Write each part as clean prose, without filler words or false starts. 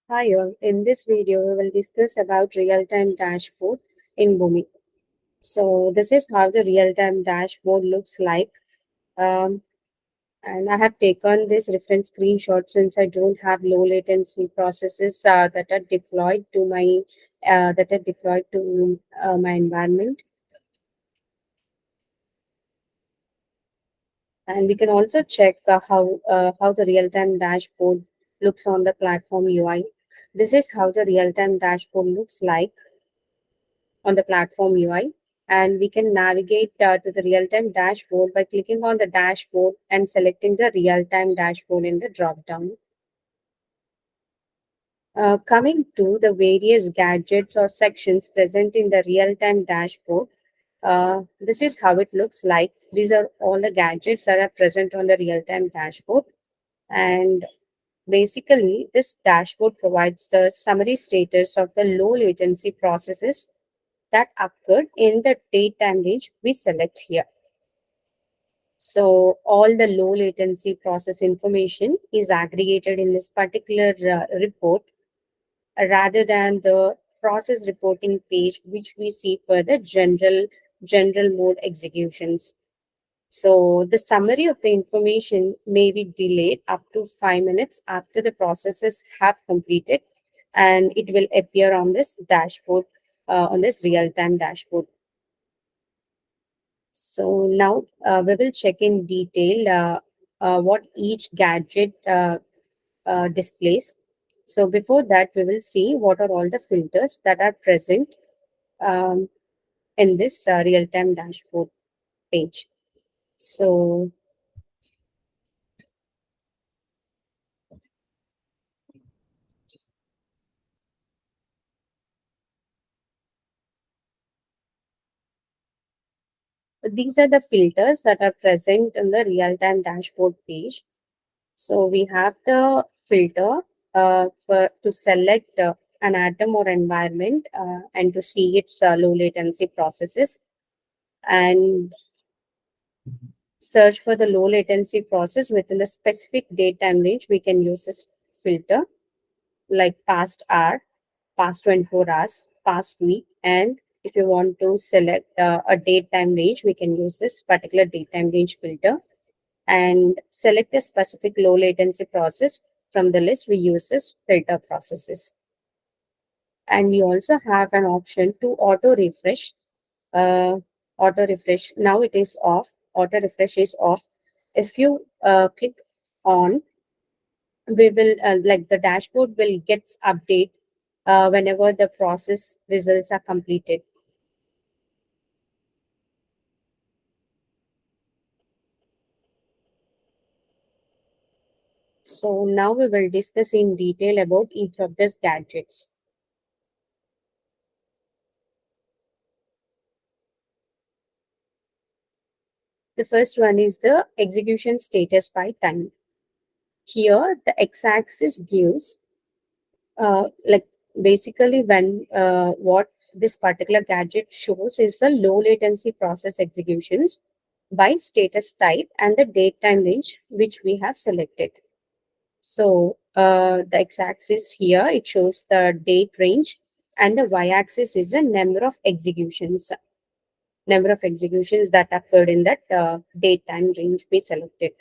Hi all, in this video we will discuss about real-time dashboard in Boomi. So this is how the real-time dashboard looks like. Um, and I have taken this reference screenshot since I don't have low latency processes that are deployed to my environment. And we can also check how the real-time dashboard looks on the platform UI. This is how the real-time dashboard looks like on the platform UI, and we can navigate to the real-time dashboard by clicking on the dashboard and selecting the real-time dashboard in the drop-down. Coming to the various gadgets or sections present in the real-time dashboard, this is how it looks like. These are all the gadgets that are present on the real-time dashboard, and basically, this dashboard provides the summary status of the low latency processes that occurred in the date and range we select here. So all the low latency process information is aggregated in this particular report rather than the process reporting page which we see for the general mode executions. So the summary of the information may be delayed up to 5 minutes after the processes have completed, and it will appear on this dashboard, on this real-time dashboard. So now we will check in detail what each gadget displays. So before that, we will see what are all the filters that are present um, in this real-time dashboard page. So these are the filters that are present in the real-time dashboard page. So we have the filter for to select an atom or environment and to see its low latency processes, and search for the low latency process within the specific date time range. We can use this filter like past hour, past 24 hours, past week, and if you want to select a date time range, we can use this particular date time range filter and select a specific low latency process from the list. We use this filter processes. And we also have an option to auto refresh. uh, Auto refresh, now it is off. Auto refresh is off. If you click on, we will like the dashboard will get update whenever the process results are completed. So now we will discuss in detail about each of these gadgets. The first one is the execution status by time. Here the x-axis gives like basically when what this particular gadget shows is the low latency process executions by status type and the date time range which we have selected. So the x-axis here, it shows the date range, and the y-axis is the number of executions that occurred in that date time range we selected.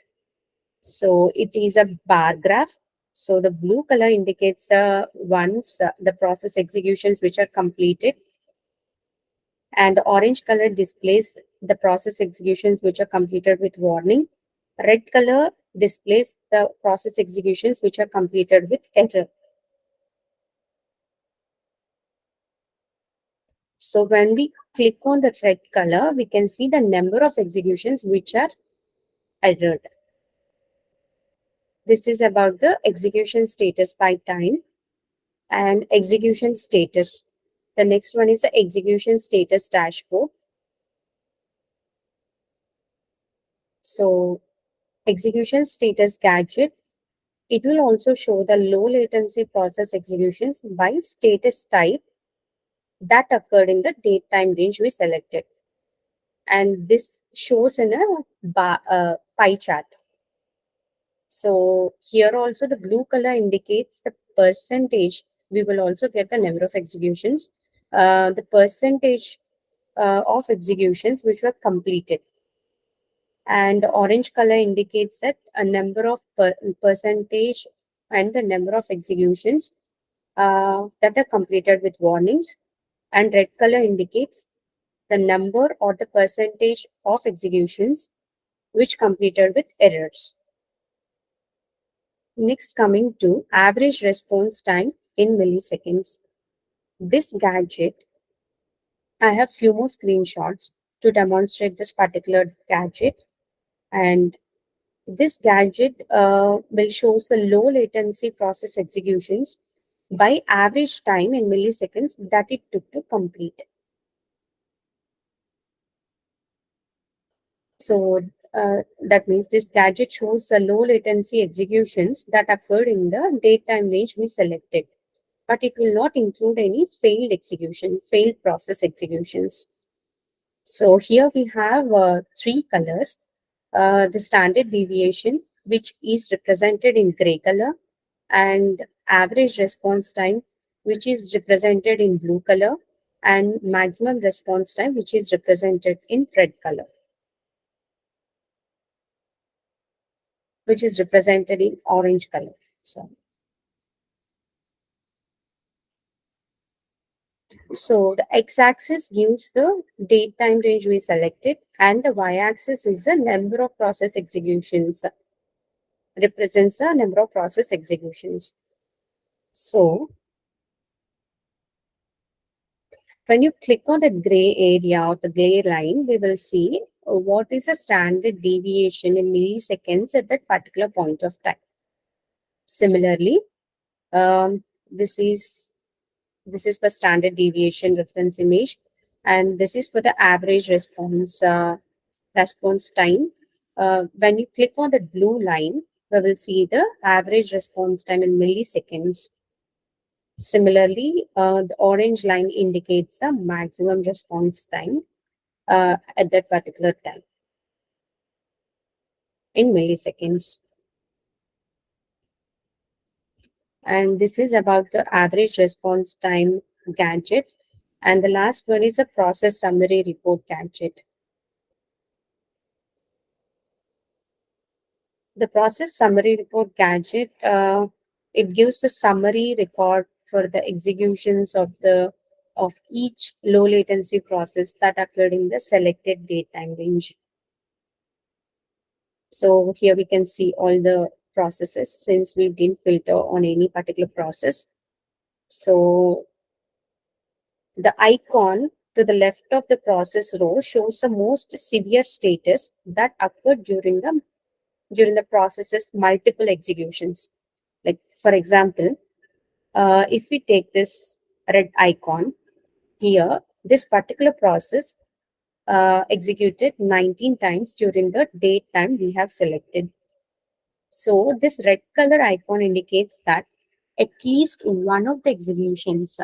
So it is a bar graph. So the blue color indicates the ones, the process executions which are completed, and the orange color displays the process executions which are completed with warning. Red color displays the process executions which are completed with error. So when we click on the red color, we can see the number of executions which are errored. This is about the execution status by time and execution status. The next one is the execution status dashboard. So execution status gadget, it will also show the low latency process executions by status type that occurred in the date time range we selected. And this shows in a pie chart. So here also the blue color indicates the percentage, we will also get the number of executions, the percentage of executions which were completed. And the orange color indicates that a number of percentage and the number of executions that are completed with warnings, and red color indicates the number or the percentage of executions which completed with errors. Next, coming to average response time in milliseconds. This gadget, I have few more screenshots to demonstrate this particular gadget, and this gadget will show the low latency process executions by average time in milliseconds that it took to complete. So that means this gadget shows the low latency executions that occurred in the daytime range we selected, but it will not include any failed process executions. So here we have three colors. The standard deviation, which is represented in gray color, and average response time, which is represented in blue color, and maximum response time, which is represented in red color, which is represented in orange color. So the x-axis gives the date time range we selected, and the y-axis is the number of process executions, represents the number of process executions. So when you click on the gray area or the gray line, we will see what is the standard deviation in milliseconds at that particular point of time. Similarly, this is for standard deviation reference image, and this is for the average response time. When you click on the blue line, we will see the average response time in milliseconds. Similarly, the orange line indicates the maximum response time at that particular time in milliseconds. And this is about the average response time gadget. And the last one is a process summary report gadget. The process summary report gadget, it gives the summary record for the executions of each low latency process that occurred in the selected date time range. So here we can see all the processes since we didn't filter on any particular process. So the icon to the left of the process row shows the most severe status that occurred during the process's multiple executions. Like for example, if we take this red icon here, this particular process executed 19 times during the date time we have selected. So this red color icon indicates that at least one of the executions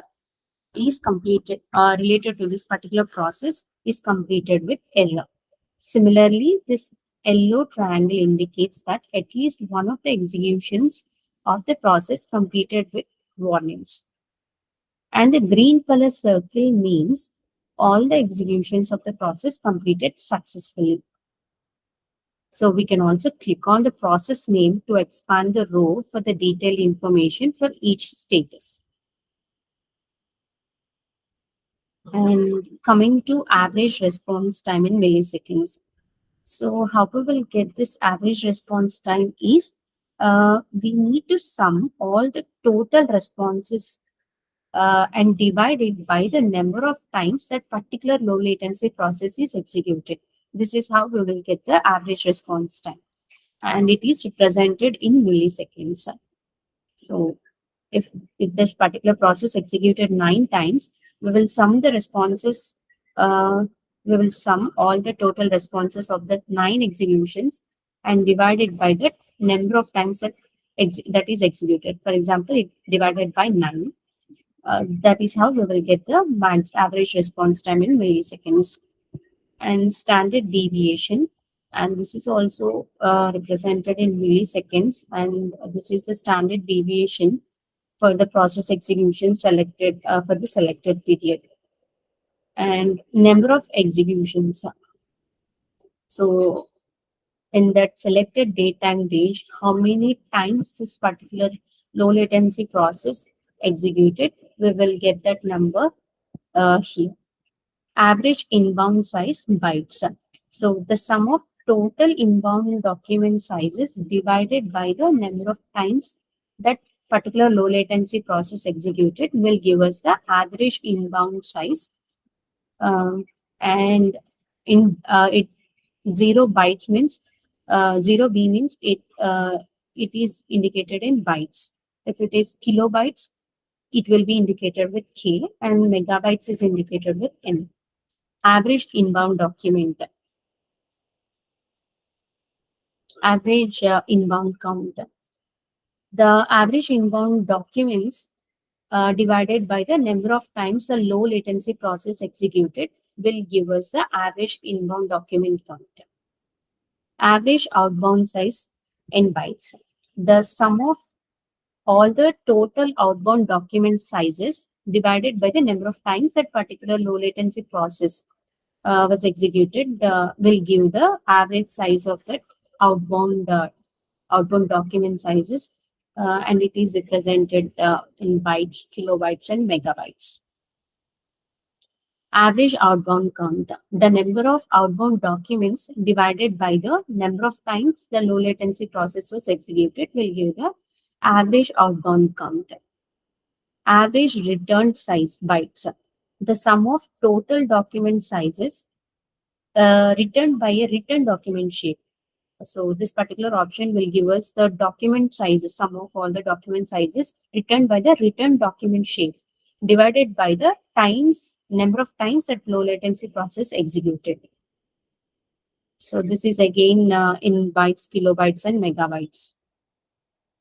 is completed related to this particular process is completed with error. Similarly, this yellow triangle indicates that at least one of the executions of the process completed with warnings. And the green color circle means all the executions of the process completed successfully. So we can also click on the process name to expand the row for the detailed information for each status. And coming to average response time in milliseconds. So how we will get this average response time is we need to sum all the total responses and divide it by the number of times that particular low latency process is executed. This is how we will get the average response time, and it is represented in milliseconds. So if this particular process executed 9 times, we will sum the responses. We will sum all the total responses of the 9 executions and divide it by the number of times that is executed. For example, it divided by 9. That is how we will get the average response time in milliseconds. And standard deviation, and this is also represented in milliseconds, and this is the standard deviation for the process execution selected for the selected period, and number of executions. So in that selected date time range, how many times this particular low latency process executed, we will get that number here. Average inbound size bytes. So the sum of total inbound document sizes divided by the number of times that particular low latency process executed will give us the average inbound size. And in it 0 bytes means 0b means it is indicated in bytes. If it is kilobytes, it will be indicated with K, and megabytes is indicated with M. Average inbound document, average inbound count. The average inbound documents divided by the number of times the low latency process executed will give us the average inbound document count. Average outbound size in bytes. The sum of all the total outbound document sizes divided by the number of times that particular low latency process was executed will give the average size of that outbound outbound document sizes, and it is represented in bytes, kilobytes, and megabytes. Average outbound count. The number of outbound documents divided by the number of times the low latency process was executed will give the average outbound count. Average returned size bytes. The sum of total document sizes returned by a written document shape. So this particular option will give us the document sizes, sum of all the document sizes returned by the written document shape divided by the times, number of times that low latency process executed. So this is again in bytes, kilobytes, and megabytes.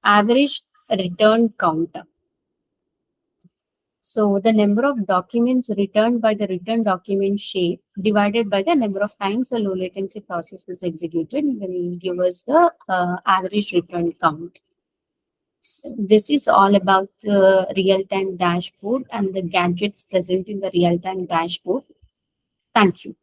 Average return count. So the number of documents returned by the written document shape divided by the number of times the low latency process was executed will give us the average return count. So this is all about the real-time dashboard and the gadgets present in the real-time dashboard. Thank you.